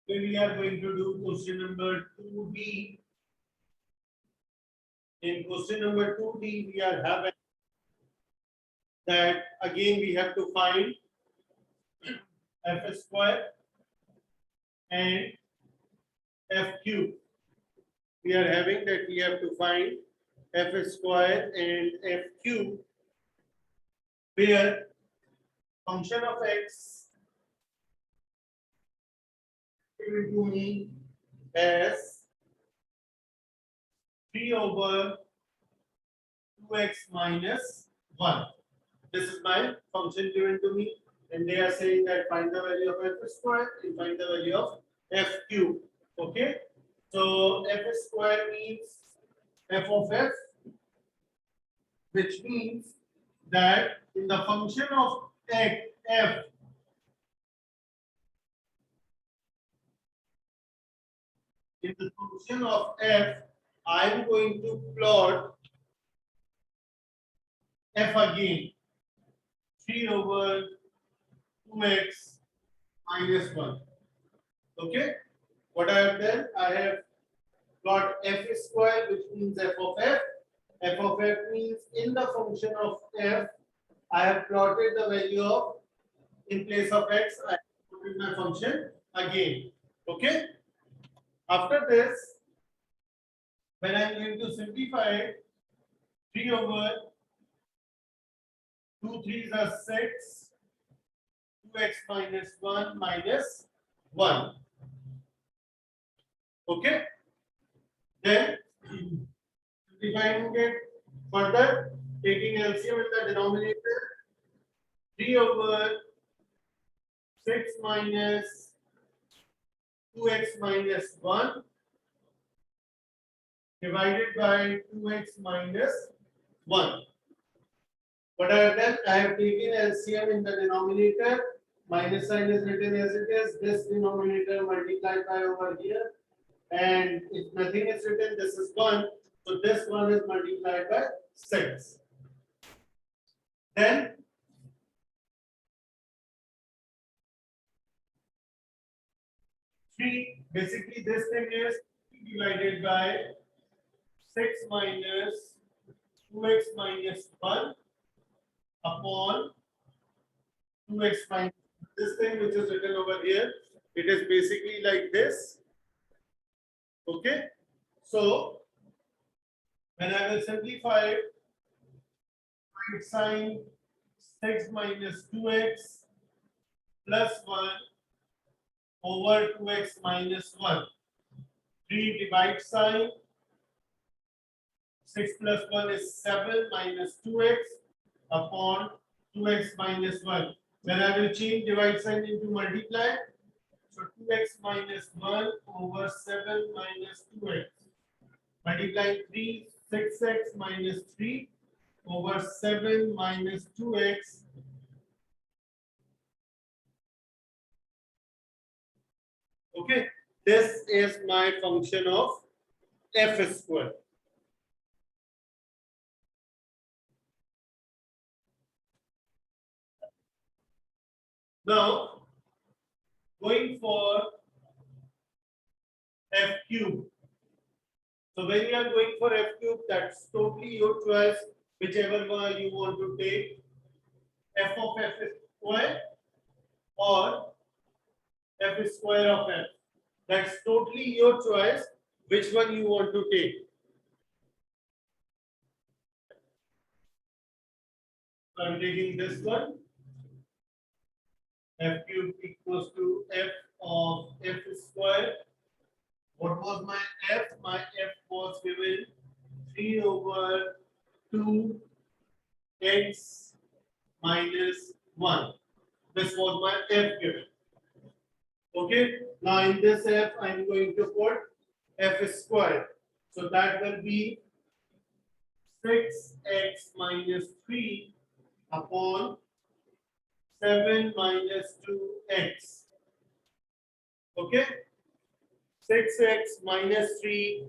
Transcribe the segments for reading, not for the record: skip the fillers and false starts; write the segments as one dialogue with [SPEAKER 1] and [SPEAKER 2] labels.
[SPEAKER 1] We are going to do question number 2D. In question number 2D, we are having that again we have to find f square and f cube. We are having that we have to find f square and f cube, where function of x given to me as 3 over 2x minus 1. This is my function given to me, and they are saying that find the value of f square and find the value of f cube. Okay, so f square means f of f, which means that in the function of f, in the function of f, I am going to plot f again, 3 over 2x minus 1. Okay, what I have done, I have plot f square, which means f of f. F of f means in the function of f, I have plotted the value of, in place of x, I have plotted my function again. Okay, after this, when I am going to simplify it, 3 over 2 3s are 6, 2x minus 1 minus 1. Okay, then simplifying it further, taking LCM in the denominator, 3 over 6 minus 2x minus 1 divided by 2x minus 1. What I have done, I have taken LCM in the denominator, minus sign is written as it is, this denominator multiplied by over here, and if nothing is written, this is 1, so this one is multiplied by 6. Then basically this thing is divided by 6 minus 2x minus 1 upon 2x minus this thing which is written over here. It is basically like this. Okay, so when I will simplify it, right sign 6 minus 2x plus 1 over 2x minus 1. 3 divide sign, 6 plus 1 is 7 minus 2x upon 2x minus 1. Then I will change divide sign into multiply. So 2x minus 1 over 7 minus 2x. Multiply 3, 6x minus 3 over 7 minus 2x. Okay, this is my function of f square. Now, going for f cube. So when you are going for f cube, that's totally your choice, whichever one you want to take, f of f square or f square of f. That's totally your choice, which one you want to take. So I'm taking this one. F cube equals to f of f square. What was my f? My f was given 3 over 2 x minus 1. This was my f given. Okay, now in this f, I'm going to put f square. So that will be 6x minus 3 upon 7 minus 2x. Okay, 6x minus 3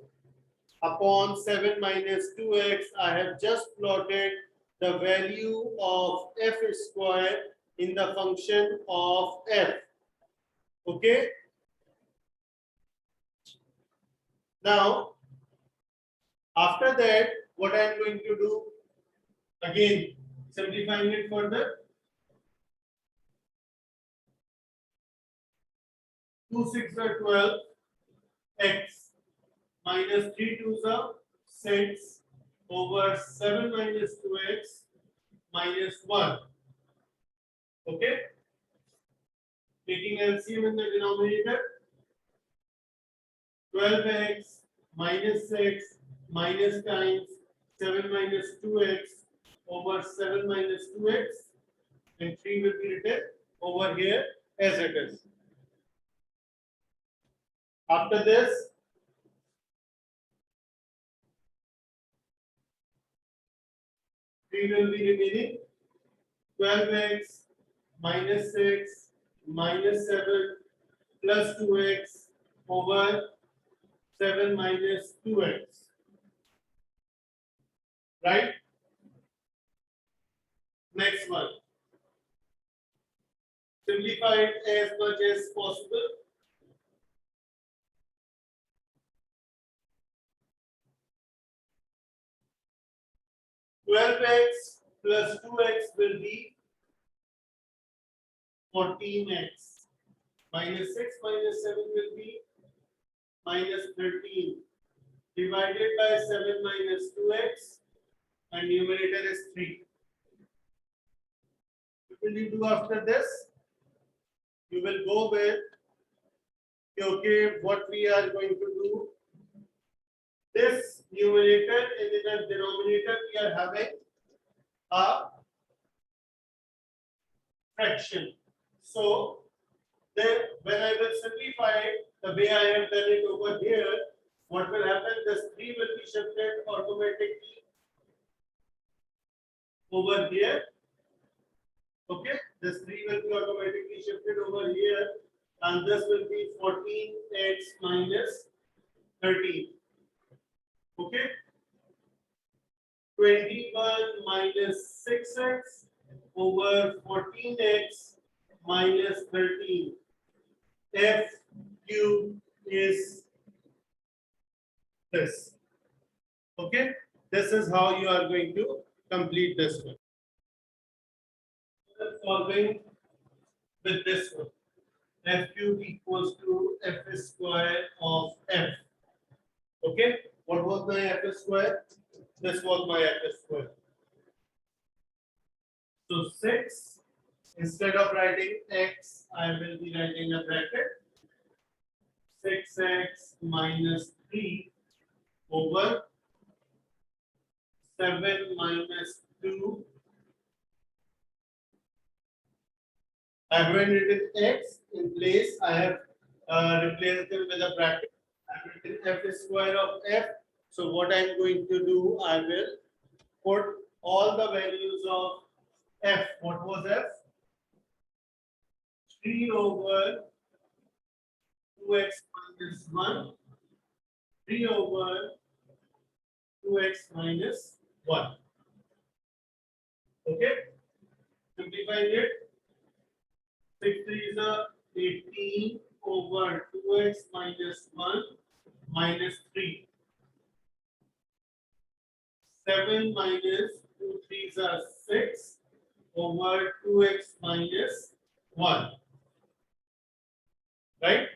[SPEAKER 1] upon 7 minus 2x. I have just plotted the value of f square in the function of f. Okay, Now, after that, what I am going to do, again, simplifying it further, 2 6 are 12, x minus 3 2s are 6 over 7 minus 2x minus 1. Okay? Taking LCM in the denominator, 12x minus 6 minus times 7 minus 2x over 7 minus 2x, and 3 will be written over here as it is. After this, three will be remaining, 12x minus 6 minus 7 plus 2x over 7 minus 2x. Right? Next one. Simplify it as much as possible. Twelve x plus 2x will be 14x. Minus 6 minus 7 will be minus 13. Divided by 7 minus 2x, and numerator is 3. What will you do after this? You will go with, okay, what we are going to do. This numerator and in the denominator we are having a fraction. So then when I will simplify it the way I have done it over here, what will happen? This 3 will be shifted automatically over here. Okay, this 3 will be automatically shifted over here, and this will be 14x minus 13. Okay, 21 minus 6x over 14x minus 13. F cube is this. Okay, this is how you are going to complete this one. Solving with this one. F cube equals to f square of f. Okay, what was my f square? This was my f square. So 6, instead of writing x, I will be writing a bracket. 6x minus 3 over 7 minus 2. I haven't written x in place. I have replaced it with a bracket. I have written f square of f. So what I am going to do, I will put all the values of f. What was f? 3 over 2x minus 1. 3 over 2x minus 1. Okay? Simplifying it. 6 3s are 18 over 2x minus 1 minus 3. 7 minus 2 3s are 6 over 2x minus 1. Right?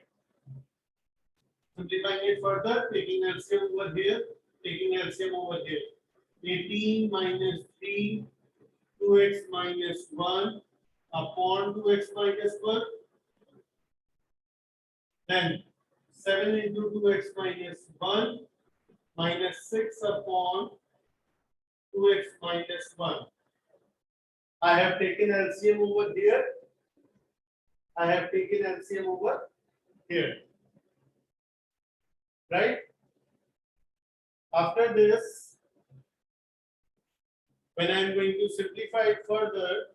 [SPEAKER 1] Simplifying it further, taking LCM over here, taking LCM over here. 18 minus 3, 2x minus 1 upon 2x minus 1. Then 7 into 2x minus 1 minus 6 upon 2x minus 1. I have taken LCM over here. I have taken LCM over here. Right? After this, when I am going to simplify it further,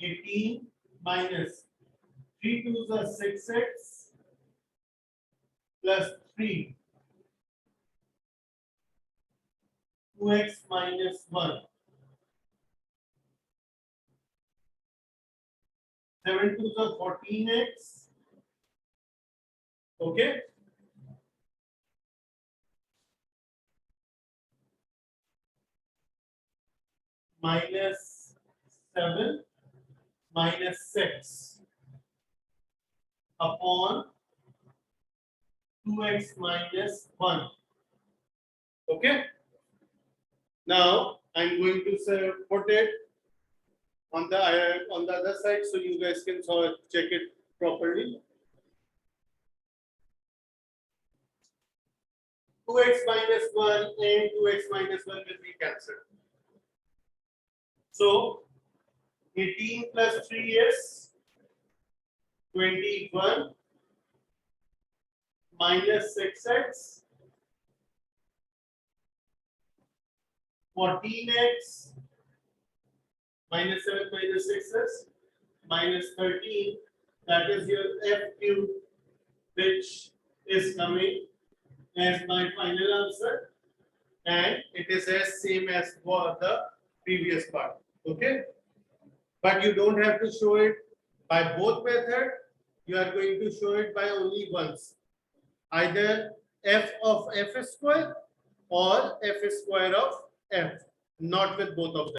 [SPEAKER 1] 18 minus 3 2s are 6x plus 3, 2x minus 1. 7 2s are 14x Okay. Minus 7 minus 6 upon 2x minus 1. Okay. Now I'm going to say, put it on the other side so you guys can check it properly. 2x minus 1 and 2x minus 1 will be cancelled. So 18 plus 3 is 21 minus 6x 14x minus 7 minus 6x minus 13, that is your f cube, which is coming as my final answer, and it is as same as for the previous part. Okay, but you don't have to show it by both method. You are going to show it by only once, either f of f square or f square of f, not with both of them.